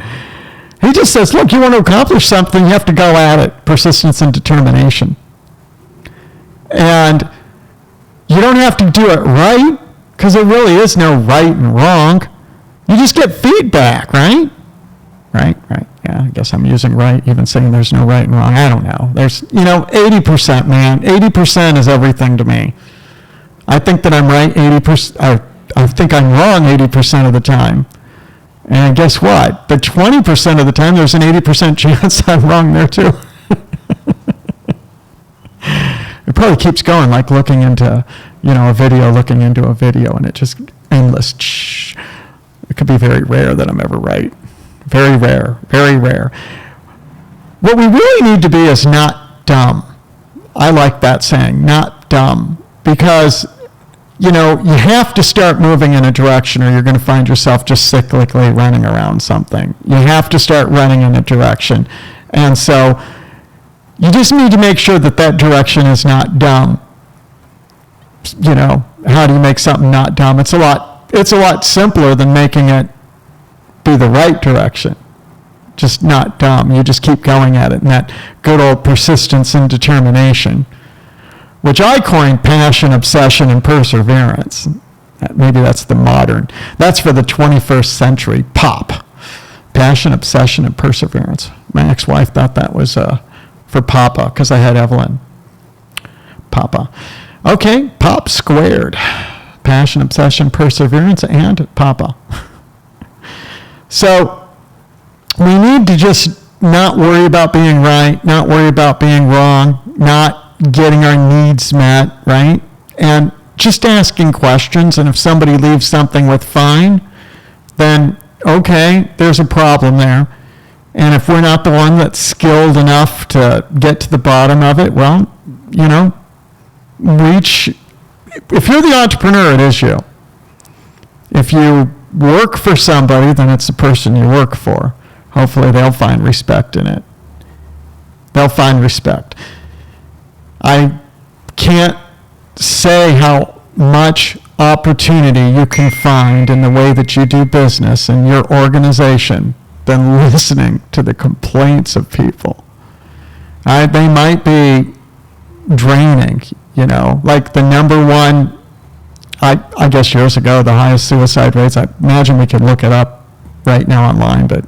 He just says, look, you want to accomplish something, you have to go at it. Persistence and determination. And you don't have to do it right, because there really is no right and wrong. You just get feedback, right? Right. Yeah, I guess I'm using right, even saying there's no right and wrong. I don't know. There's, 80%, man. 80% is everything to me. I think that I'm right 80%. I think I'm wrong 80% of the time. And guess what? But 20% of the time, there's an 80% chance I'm wrong there too. It probably keeps going, like looking into, a video, and it just endless. It could be very rare that I'm ever right. Very rare, very rare. What we really need to be is not dumb. I like that saying, not dumb, because, you have to start moving in a direction or you're going to find yourself just cyclically running around something. You have to start running in a direction. And so you just need to make sure that that direction is not dumb. How do you make something not dumb? It's a lot simpler than making it be the right direction. Just not dumb. You just keep going at it. And that good old persistence and determination, which I coined passion, obsession, and perseverance. Maybe that's the modern. That's for the 21st century. POP. Passion, obsession, and perseverance. My ex-wife thought that was for Papa, because I had Evelyn. Papa. Okay, POP squared. Passion, obsession, perseverance, and Papa. So we need to just not worry about being right, not worry about being wrong, not getting our needs met, right? And just asking questions, and if somebody leaves something with fine, then okay, there's a problem there. And if we're not the one that's skilled enough to get to the bottom of it, well, if you're the entrepreneur, it is you. If you work for somebody, then it's the person you work for. Hopefully they'll find respect in it. They'll find respect. I can't say how much opportunity you can find in the way that you do business in your organization than listening to the complaints of people. They might be draining, like the number one, I guess years ago, the highest suicide rates. I imagine we could look it up right now online, but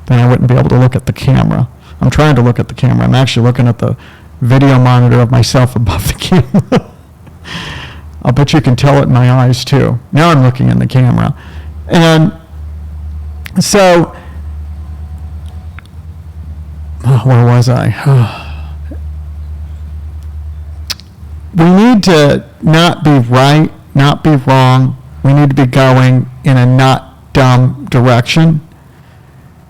then I wouldn't be able to look at the camera. I'm trying to look at the camera. I'm actually looking at the video monitor of myself above the camera. I'll bet you can tell it in my eyes too. Now I'm looking in the camera. And so, where was I? We need to not be right, not be wrong. We need to be going in a not dumb direction.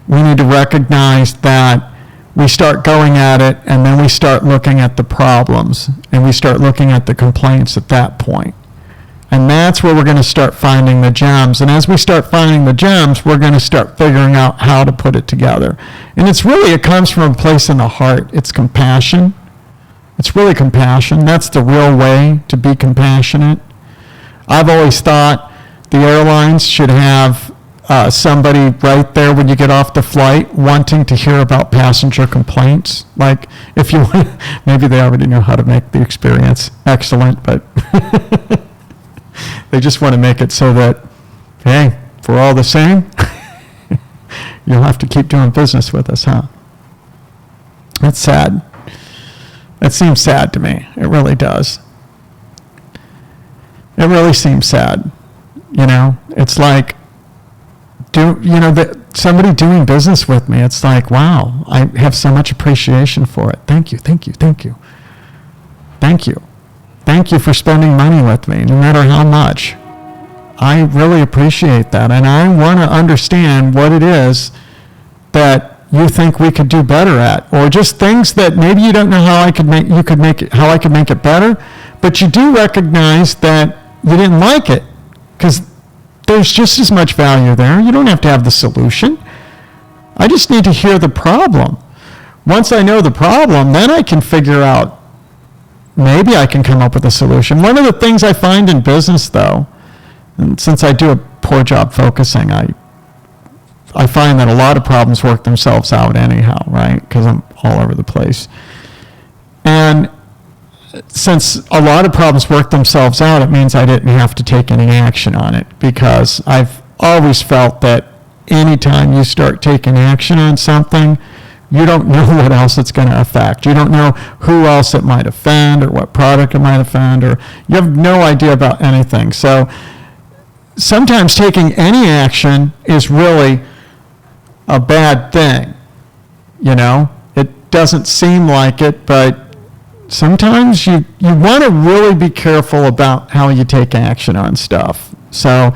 We need to recognize that we start going at it, and then we start looking at the problems, and we start looking at the complaints at that point. And that's where we're going to start finding the gems. And as we start finding the gems, we're going to start figuring out how to put it together. And it comes from a place in the heart. It's compassion. It's really compassion. That's the real way to be compassionate. I've always thought the airlines should have somebody right there when you get off the flight wanting to hear about passenger complaints. Like, if you want, maybe they already know how to make the experience excellent, but they just want to make it so that, hey, if we're all the same, you'll have to keep doing business with us, huh? That's sad. That seems sad to me. It really does. It really seems sad. You know, it's like, somebody doing business with me, it's like, wow, I have so much appreciation for it. Thank you, thank you, thank you. Thank you. Thank you for spending money with me, no matter how much. I really appreciate that, and I want to understand what it is that you think we could do better at, or just things that maybe you don't know how I could make it better, but you do recognize that you didn't like it, because there's just as much value there. You don't have to have the solution. I just need to hear the problem. Once I know the problem, then I can figure out, maybe I can come up with a solution. One of the things I find in business, though, and since I do a poor job focusing, I find that a lot of problems work themselves out anyhow, right? Because I'm all over the place. And since a lot of problems work themselves out, it means I didn't have to take any action on it, because I've always felt that anytime you start taking action on something, you don't know what else it's going to affect. You don't know who else it might offend, or what product it might offend, or you have no idea about anything. So sometimes taking any action is really a bad thing. You know, it doesn't seem like it, but sometimes you want to really be careful about how you take action on stuff. So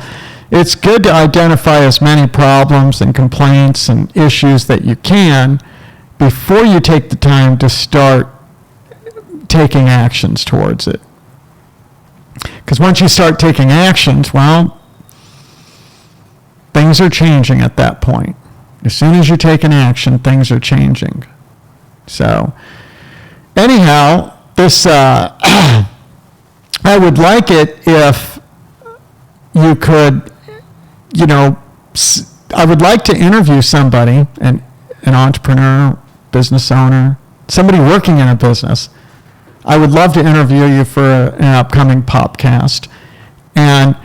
it's good to identify as many problems and complaints and issues that you can before you take the time to start taking actions towards it. Because once you start taking actions, well, things are changing at that point. As soon as you take an action, things are changing. So anyhow, this I would like it if you could, I would like to interview somebody, an entrepreneur, business owner, somebody working in a business. I would love to interview you for an upcoming podcast. And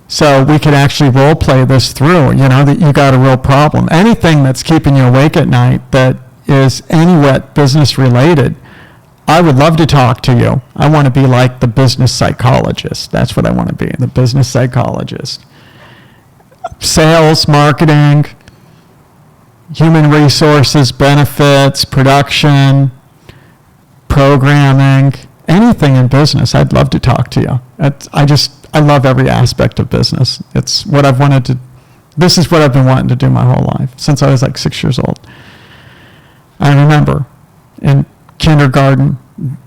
so we could actually role play this through, that you got a real problem. Anything that's keeping you awake at night that is anywhat business related, I would love to talk to you. I want to be like the business psychologist. That's what I want to be, the business psychologist. Sales, marketing, human resources, benefits, production, programming, anything in business, I'd love to talk to you. I love every aspect of business. It's what I've wanted to, this is what I've been wanting to do my whole life, since I was like 6 years old. I remember in kindergarten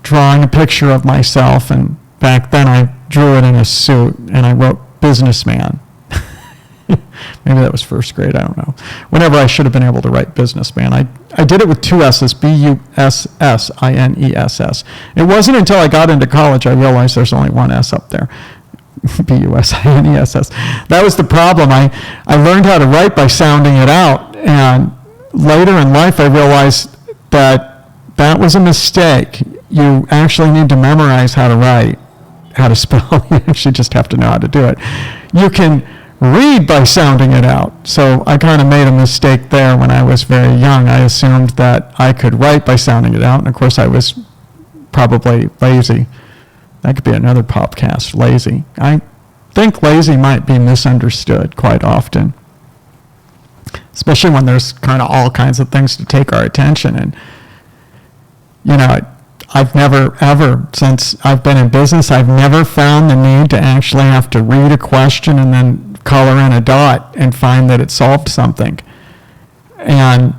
drawing a picture of myself, and back then I drew it in a suit, and I wrote businessman. Maybe that was first grade, I don't know. Whenever I should have been able to write businessman. I did it with two S's, B-U-S-S-I-N-E-S-S. It wasn't until I got into college I realized there's only one S up there. B-U-S-I-N-E-S-S. That was the problem. I learned how to write by sounding it out, and later in life I realized that was a mistake. You actually need to memorize how to write, how to spell. You actually just have to know how to do it. You can read by sounding it out. So I kind of made a mistake there when I was very young. I assumed that I could write by sounding it out, and of course I was probably lazy. That could be another podcast, lazy. I think lazy might be misunderstood quite often, especially when there's kind of all kinds of things to take our attention. And, I've never, ever, since I've been in business, I've never found the need to actually have to read a question and then color in a dot and find that it solved something. And,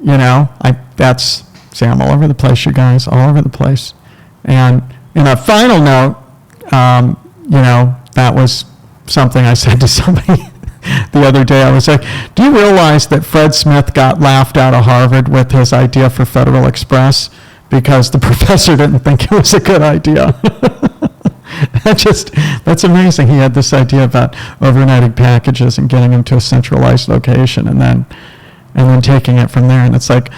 I'm all over the place, you guys, all over the place. And in a final note, that was something I said to somebody the other day. I was like, do you realize that Fred Smith got laughed out of Harvard with his idea for Federal Express? because the professor didn't think it was a good idea. That's amazing. He had this idea about overnighting packages and getting them to a centralized location and then taking it from there. And it's like,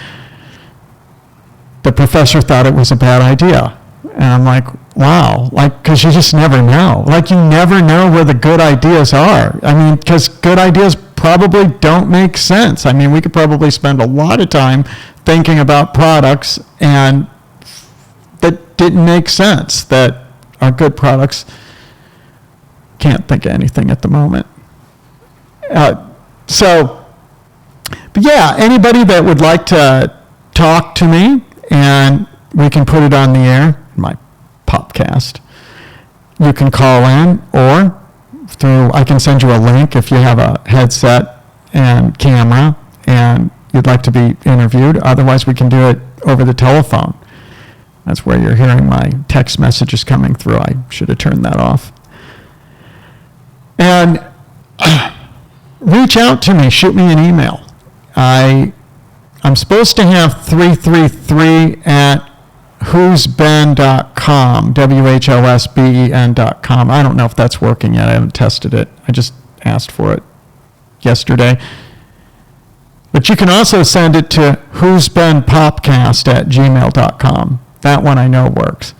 the professor thought it was a bad idea. And I'm like, wow, like, because you just never know. Like, you never know where the good ideas are. I mean, because good ideas probably don't make sense. I mean, we could probably spend a lot of time thinking about products and that didn't make sense, that our good products can't think of anything at the moment. But yeah, anybody that would like to talk to me, and we can put it on the air, my podcast, you can call in, or I can send you a link if you have a headset and camera and you'd like to be interviewed. Otherwise, we can do it over the telephone. That's where you're hearing my text messages coming through. I should have turned that off. And reach out to me. Shoot me an email. I'm supposed to have 333 at whosben.com, whosben.com. I don't know if that's working yet. I haven't tested it. I just asked for it yesterday. But you can also send it to whosbenpopcast at gmail.com. That one I know works.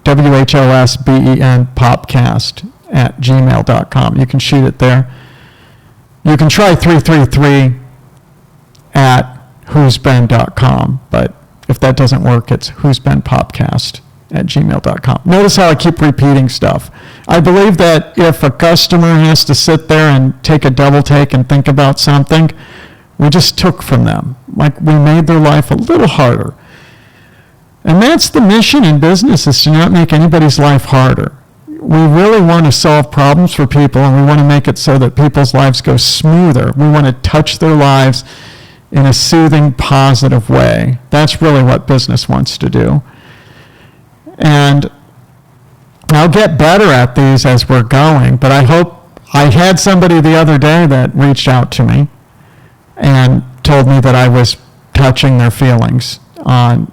WHOSBEN popcast at gmail.com. You can shoot it there. You can try 333 at whosben.com, but if that doesn't work, it's whosbenpopcast at gmail.com. Notice how I keep repeating stuff. I believe that if a customer has to sit there and take a double take and think about something, we just took from them. Like, we made their life a little harder. And that's the mission in business, is to not make anybody's life harder. We really want to solve problems for people, and we want to make it so that people's lives go smoother. We want to touch their lives in a soothing, positive way. That's really what business wants to do. And I'll get better at these as we're going, but I had somebody the other day that reached out to me and told me that I was touching their feelings on,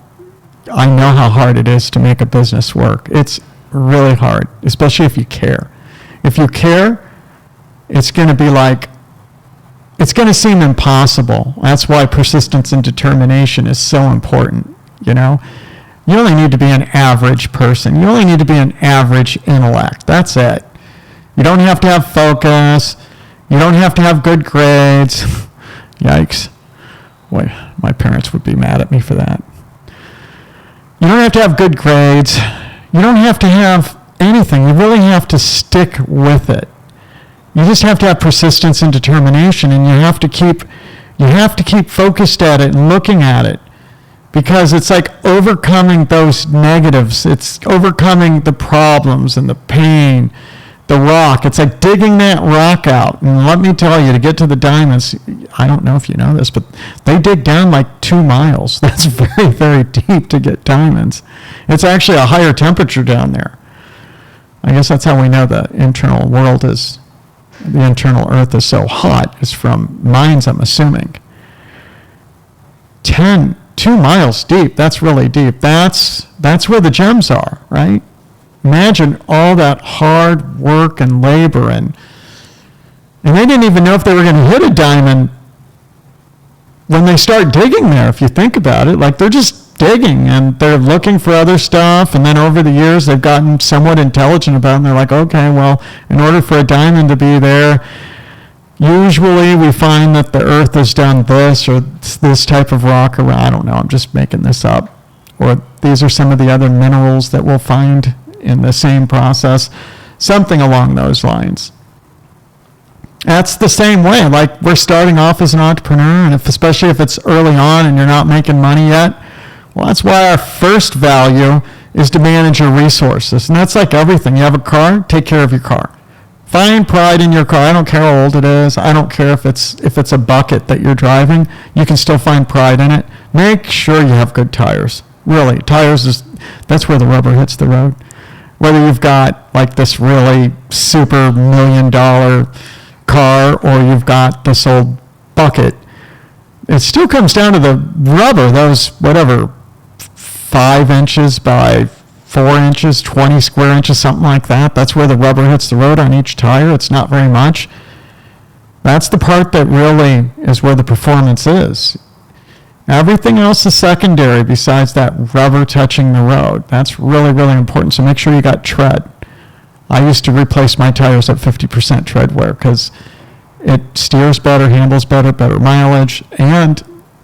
I know how hard it is to make a business work. It's really hard, especially if you care. If you care, it's going to be like, it's going to seem impossible. That's why persistence and determination is so important, you know? You only need to be an average person. You only need to be an average intellect. That's it. You don't have to have focus. You don't have to have good grades. Yikes. Boy, my parents would be mad at me for that. You don't have to have good grades. You don't have to have anything. You really have to stick with it. You just have to have persistence and determination, and you have to keep focused at it and looking at it, because it's like overcoming those negatives. It's overcoming the problems and the pain, the rock. It's like digging that rock out. And let me tell you, to get to the diamonds, I don't know if you know this, but they dig down like 2 miles. That's very, very deep to get diamonds. It's actually a higher temperature down there. I guess that's how we know the internal Earth is so hot, is from mines, I'm assuming. 2 miles deep, that's really deep. That's where the gems are, right? Imagine all that hard work and labor, and they didn't even know if they were going to hit a diamond when they start digging there, if you think about it. Like, they're just digging, and they're looking for other stuff, and then over the years they've gotten somewhat intelligent about it, and they're like, okay, well, in order for a diamond to be there, usually we find that the earth has done this, or this type of rock, or I don't know, I'm just making this up, or these are some of the other minerals that we'll find in the same process, something along those lines. That's the same way. Like, we're starting off as an entrepreneur, and especially if it's early on and you're not making money yet, well, that's why our first value is to manage your resources. And that's like everything. You have a car, take care of your car. Find pride in your car. I don't care how old it is. I don't care if it's a bucket that you're driving. You can still find pride in it. Make sure you have good tires. Really, that's where the rubber hits the road. Whether you've got like this really super $1 million car, or you've got this old bucket, it still comes down to the rubber, those whatever 5 inches by 4 inches, 20 square inches, something like that. That's where the rubber hits the road on each tire. It's not very much. That's the part that really is where the performance is. Everything else is secondary besides that rubber touching the road. That's really, really important. So make sure you got tread. I used to replace my tires at 50% tread wear because it steers better, handles better, better mileage, and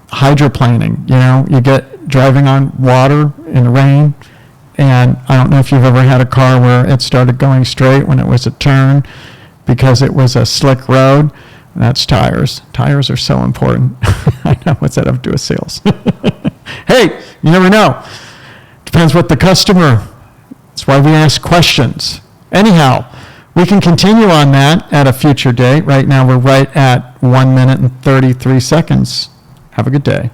hydroplaning. You know, you get driving on water in rain, and I don't know if you've ever had a car where it started going straight when it was a turn because it was a slick road. That's tires. Tires are so important. I know, what's that have to do with sales? Hey, you never know. Depends what the customer. That's why we ask questions. Anyhow, we can continue on that at a future date. Right now we're right at 1 minute and 33 seconds. Have a good day.